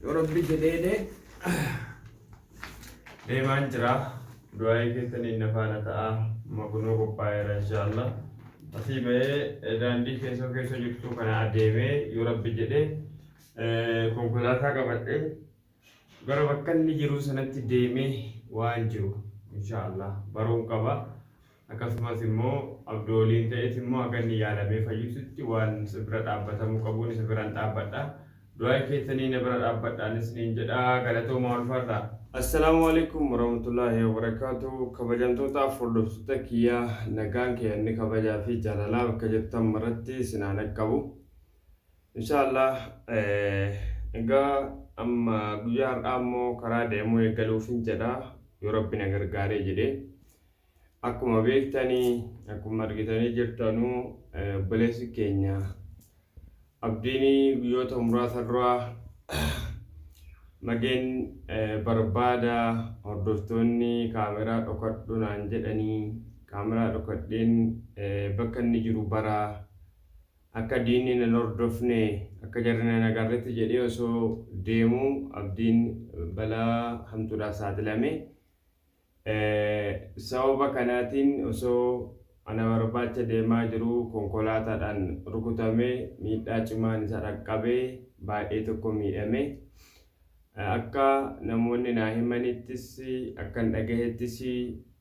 ربي جديدة دائما جرا دعائي كتني نفعنا تا مغنو بقاير إن شاء الله أسيبه داندي كيسو جبتو كنا أديمه يربي جديد كونكولاتا كبته غرا بكني جرو سنتي ديمه وانجو إن شاء الله برون كبا akkasumas immoo abdooliin ta'eet immoo akka inni yaadamee fayyisutti waan sibira dhaabbatamuu qabuun sibiraan dhaabbadha. Du'aa keessanii na bira dhaabbadhaanis niin jedha galatooma walfarra. Assalaamu alaikum warahmatullahi wabarakatuh. Kabajamtootaaf hordoftoota kiyyaa nagaan kee inni kabajaa fi jaalalaa bakka jirtan maratti sinaan qabu. Inshallah egaa amma guyyaa har'aa immoo karaa deemuu eegaluufin jedha yoo Rabbi na gargaaree jedhee. Akkuma beektanii akkuma argitanii jirtanuu obboleessi keenya abdiin guyyoota muraasa dura mageen barbaada hordoftoonni kaameraa dhokadhu naan jedhanii kaameraa dhokadheen bakka inni jiru bara akka diinni nan hordofne akka jarri nan agarretti jedhee osoo deemuu abdiin balaa hamtuudhaaf saaxilame. Sababa kanaatiin osoo ana barbaacha deemaa jiru konkolaataadhaan rukutamee miidhaa cimaan isa dhaqqabee baay'ee tokko miidhame akka namoonni naa himanittis akkan dhagahettis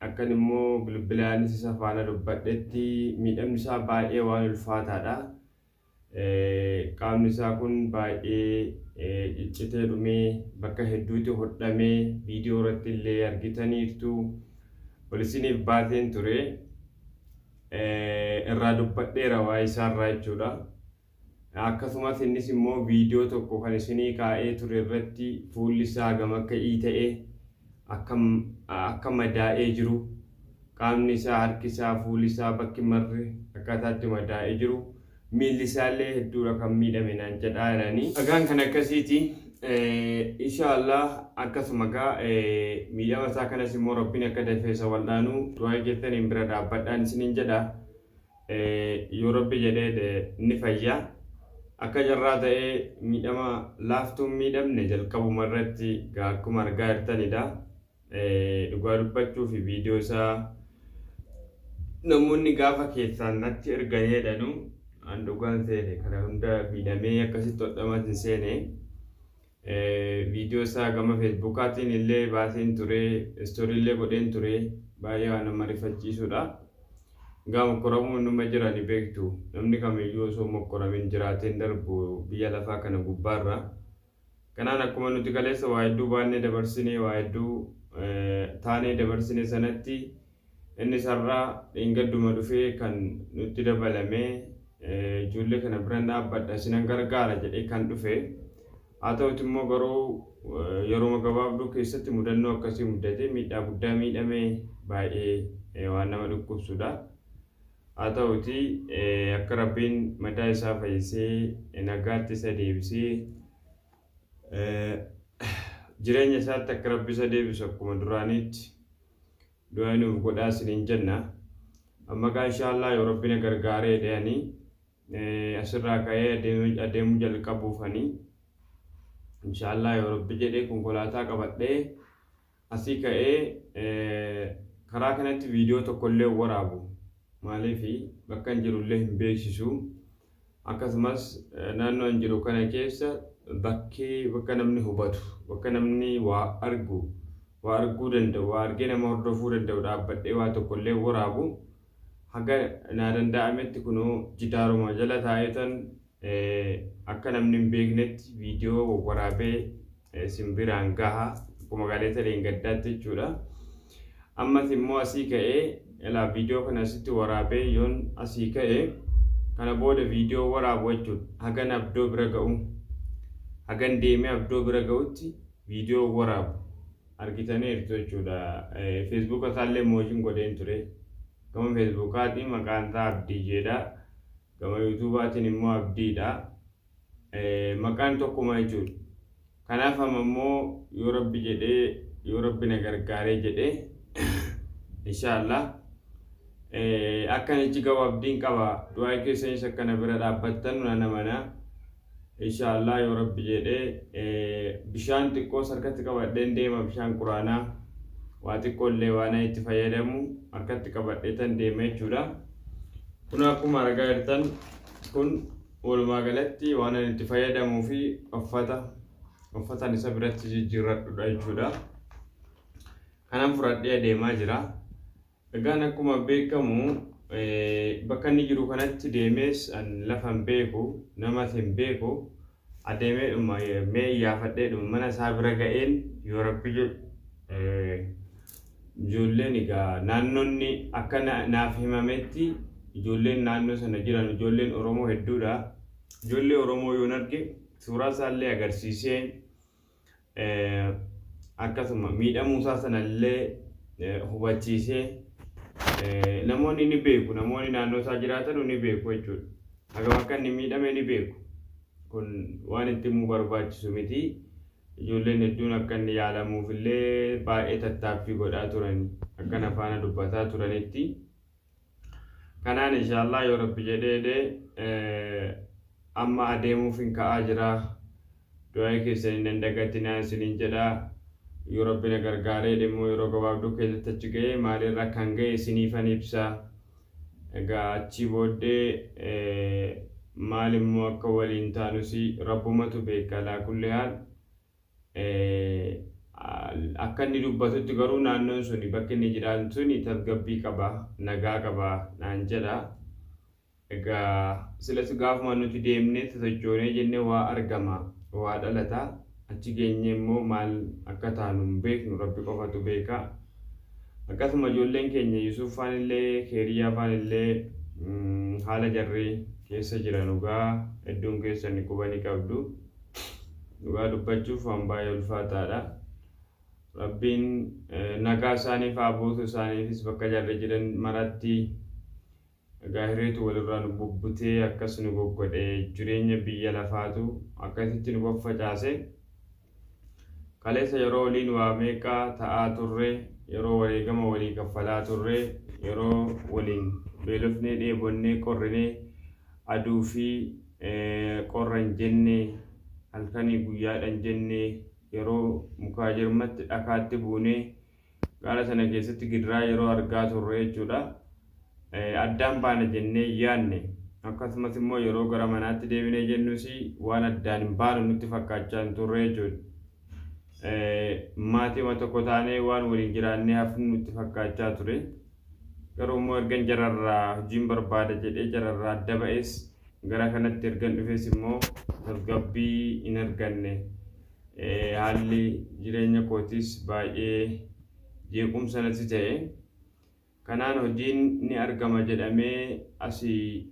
akkan immoo bilbilaanis isa faana dubbadhetti miidhamni isaa baay'ee waan ulfaataadha. Qaamni isaa kun baay'ee ciccitee dhumee bakka hedduutti hodhamee viidiyoo irratti illee argitaniirtu poolisiiniif baateen ture irraa dubbadheera waa isaarraa jechuudha. Akkasumas innis immoo viidiyoo tokko kan isinii kaa'ee ture irratti fuulli isaa gama akka ta'e akka madaa'ee jiru qaamni isaa harki isaa fuulli isaa bakki marri akkaataatti madaa'ee jiru. Miilli isaallee hedduudha kan miidhame naan jedhaa jiranii. Dhagaan kan akkasiiti. Inshallah akkasuma gaa miidhama isaa kanas immoo Rabbiin akka dafeessa wal'aanu du'aa jettaniin bira dhaabbadhaan isiniin jedha. Yoo Rabbi jedhee ni fayya. Akka jarraa ta'ee miidhama laaftuun miidhamne jalqabuma irratti gaa akkuma argaa jirtanidha. Dhugaa dubbachuu fi viidiyoo isaa namoonni gaafa keessaan natti ergan jedhanu andugaan seene kana hunda miidhamee akkasitti hodhamatin seene viidiyoo isaa gama feesbuukaatiin illee baaseen ture istoorii illee godheen ture baay'ee waan nama rifachiisudha. Gaa mokkoramuun numa jirani beektu namni kamiyyuu osoo mokkoramin jiraateen darbu biyya lafaa kana gubbaarra. Kanaan akkuma nuti kaleessa waa hedduu baannee dabarsinee waa hedduu taanee dabarsine sanatti inni sarraa dhingadduma dhufee kan nutti dabalamee ijoollee kana biraan dhaabbadha isinan gargaara jedhee kan dhufe haa ta'uti immoo garuu yeroo gabaabduu keessatti mudannoo akkasii mudate miidhaa guddaa miidhamee baay'ee waan nama dhukkubsudha. Haa ta'uti akka Rabbiin madaa isaa fayyisee nagaatti isa deebisee jireenya isaatti akka Rabbi isa deebisu akkuma duraaniitti du'aa nuuf godhaa isiniin jenna. Amma gaa inshallah yoo Rabbi na gargaaree jedhanii asirraa ka'ee adeemuu jalqabuufanii inshallah yoo Rabbi jedhee konkolaataa qabadhee asii ka'ee karaa kanatti viidiyoo tokkollee waraabu maaliif bakka hin jirullee hin beeksisu. Akkasumas naannoo hin jiru kana keessa bakka namni hubatu bakka namni waa arguu danda'u waa argee nama hordofuu danda'u dhaabbadhee waa tokkollee waraabu. Haga na danda'ametti kunoo jidaaruma jala taa'etan akka namni hin beeknetti viidiyoo waraabee simbiraan gaha akkuma gaaleeta leengaddaatti jechuudha. Ammas immoo asii ka'ee ilaa viidiyoo kana asitti waraabee yoon asii ka'ee kana booda viidiyoo waraabu jechuudha. Hagan abdoo bira ga'u hagan deemee abdoo bira ga'utti viidiyoo waraabu argitaniirtu jechuudha. Feesbuuka isaallee mooshin godheen ture. Gama feesbuukaatiin maqaan isaa Abdii jedha. Gama yuutuubaatiin immoo Abdiidha. Maqaan tokkuma jechuudha. Kanaaf ammoo yoo Rabbi jedhee yoo Rabbi na gargaaree jedhee inshallah akka nichi gaba abdiin qaba du'aa keessanis akkana bira dhaabbattan nana mana inshallah yoo rabbi jedhee bishaan xiqqoo harkatti qabadheen deema bishaan quraanaa waa xiqqoollee waan itti fayyadamu harkatti qabadhee tan deema jechuudha. Kun akkuma argaa jirtan kun walumaa galatti waan itti fayyadamuu fi uffatan isa biratti jijjiirradhudha jechuudha. Kanan fudhadhee deemaa jira. Egaan akkuma beekamu bakka inni jiru kanatti deemees an lafan beeku namas hin beeku adeemeedhuma mee yaafadheedhuma mana isaa bira ga'een yoo rabbi jedhe ijoolleen egaa naannonni akka naaf himametti ijoolleen naannoo sana jiran ijoolleen Oromoo hedduudha. Ijoollee Oromoo yoon arge suuraa isaallee agarsiisee akkasuma miidhamuusaa sanallee hubachiisee namoonni ni beeku, namoonni naannoo isaa jiraatan ni beeku jechuudha. Hagam akka inni miidhame ni beeku. Kun waan itti himuu barbaachisu miti. Ijoolleen hedduun akka inni yaalamuuf illee baay'ee tattaaffii godhaa turani akka nafaana dubbataa turanitti. Kanaan inshallah yoo rabbi jedhee amma adeemuuf hin ka'aa jira. Du'aa keessanii nan dagatinaa isiniin jedhaa. Yoo rabbi na gargaaree dhimmoo yeroo gabaabduu keessatti achi ga'ee maalirra kan ga'e isiniifan ibsa. Egaa achi booddee maal immoo akka waliin taanus rabbumatu beeka. Alaa kulli haal akka inni dubbatutti garuu naannoon suni bakki inni jiraatu suni tasgabbii qaba, nagaa qaba naan jedha. Egaa silas gaafuma nuti deemnee sochoonee jennee waa argama, waa dhalata. Achi geenye immoo maal akka taanu hin beeknu rabbi qofatu beeka. Akkasuma ijoolleen keenya Yusuf faan illee Keeriyaa faan illee haala jarree keessa jiran dhugaa hedduun keessan qubanii qabdu. Dhugaa dubbachuuf waan baay'ee ulfaataadha. Rabbiin nagaa isaaniif haa buusu, isaaniifis bakka jarree jiran maratti egaa hireetu walirraa nu bubbutee akkas nu goggodhee jireenya biyya lafaatu akkasitti nu faffacaase. Kaleessa yeroo waliin waa meeqaa ta'aa turre, yeroo wareegama walii kaffalaa turre, yeroo waliin beelofnee dheebonnee qorrinee aduu fi qorra hin jenne halkanii guyyaadhaan jenne yeroo mukaa jirmatti dhakaatti buunee gaara sana keessatti gidiraa yeroo argaa turre jechuudha. Addaan baana jennee yaanne akkasumas immoo yeroo gara manaatti deebinee jennus waan addaan hin baanu nutti fakkaachaa hin turre jechuudha. Maatii tokko taanee waan waliin jiraannee hafnu nutti fakkaachaa ture. Garuu immoo ergan jararraa hojiin barbaada jedhee jararraa adda ba'es gara kanatti ergan dhufes immoo tasgabbii hin arganne. Haalli jireenya kootiis baay'ee jeequmsa natti ta'e. Kanaan hojiin ni argama jedhamee asii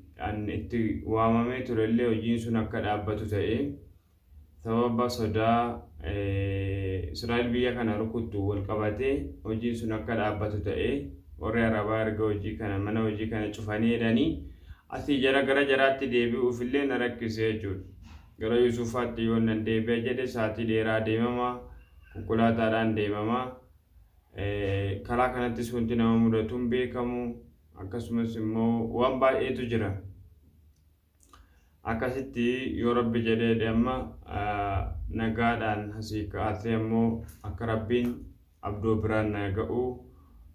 itti waamamee turellee hojiin sun akka dhaabbatu ta'e. Sababa sodaa Israa'el biyya kana rukuttu wal qabatee hojiin sun akka dhaabbatu ta'e. Warri Arabaa erga hojii kana mana hojii kana cufanii jedhanii asii gara jaraatti deebi'uuf illee na rakkisee jechuudha. Gara Yusufaatti yoo nan deebi'a jedhe sa'aatii dheeraa deemama, konkolaataadhaan deemama. Karaa kanattis wanti nama mudatuun beekamu akkasumas immoo waan baay'eetu jira. Akkasitti yoo rabbi jedhee amma nagaadhaan asii kaasee immoo akka rabbiin abdoo biraan na ga'u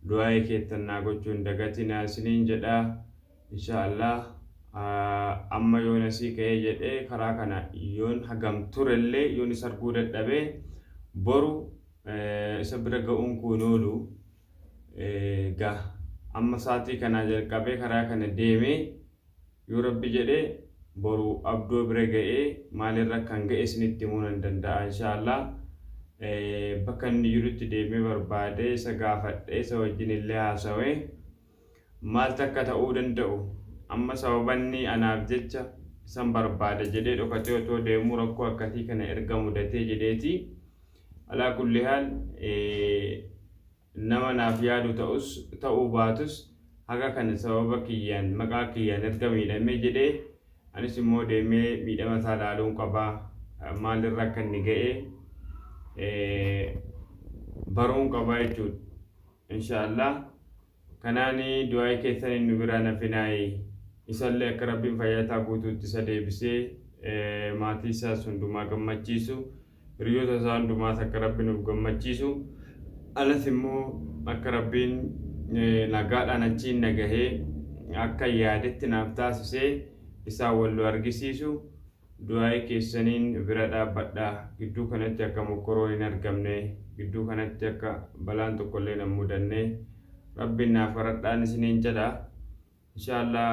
du'aa keettan naa gochuun dagatinaa isiniin jedha. Inshaallah amma yoon asii ka'ee jedhee karaa kana yoon hagam turellee yoon isa arguu dadhabee boru isa bira ga'uun kun oolu gaa amma sa'aatii kanaa jalqabee karaa kana deemee yoo rabbi jedhee boru abdoo bira ga'ee maalirra kan ga'e isinitti himuu nan danda'a inshaallah. Bakka inni jirutti deemee barbaadee isa gaafadhee isa wajjin illee haasawee maal takka ta'uu danda'u amma sababanni anaaf jecha isan barbaada jedhee dhokatee otoo deemuu rakkoo akkasii kana erga mudatee jedheeti. Alaa kulli haal nama naaf yaadu ta'uu baatus haga kana sababa kiyyaan maqaa kiyyaan erga miidhamee jedhee anis immoo deemee miidhama isaa ilaaluun qabaa maalirra akka inni ga'e baruun qabaa jechuudha. Inshaallah kanaan du'aa keessan inni biraa nafinaayi isallee akka rabbiin fayyataa guutuutti isa deebisee maatii isaas hundumaa gammachiisu hiriyoota isaa hundumaas akka rabbiin nuuf gammachiisu alas immoo akka rabbiin nagaadhaan achiin nagahee akka yaadetti naaf taasisee isaan wal argisiisu du'aa keessaniin bira dhaabbadhaa gidduu kanatti akka mokkoroon hin argamne gidduu kanatti akka balaan tokkollee hin mudanne rabbiin naaf waradhaan isiniin jedha inshallah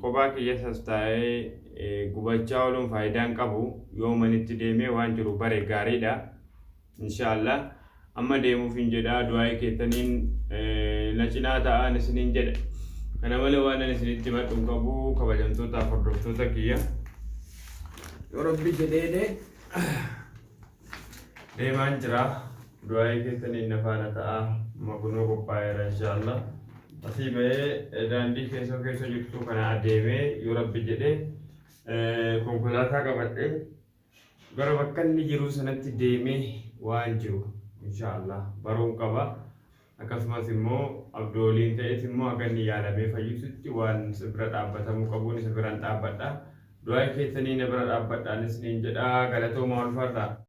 qophaa kiyyasas taa'ee gubachaa ooluun faayidaan qabu yoo manitti deemee waan jiru bare gaariidha inshallah amma deemuuf hin jedhaa du'aa keessaniin na cinaa ta'an isiniin jedha kana malee waan ani isinitti himadhuun qabu kabajamtoota hordoftoota kiyya yoo rabbi jedhee deemaan jira du'aa keessaniin na faana ta'a makunoo qophaa'eera inshallah asii ba'ee daandii keessa jirtu kana adeemee yoo rabbi jedhee konkolaataa qabadhee gara bakka inni jiru sanatti deemee waan jiru inshallah baruun qaba akkasumas immoo abdooliin ta'eet immoo akka inni yaalamee fayyisutti waan bira dhaabbatamuu qabuun isa biraan dhaabbadha du'aa keessanii na bira dhaabbadhaanis niin jedhaa galatooma ulfaadha.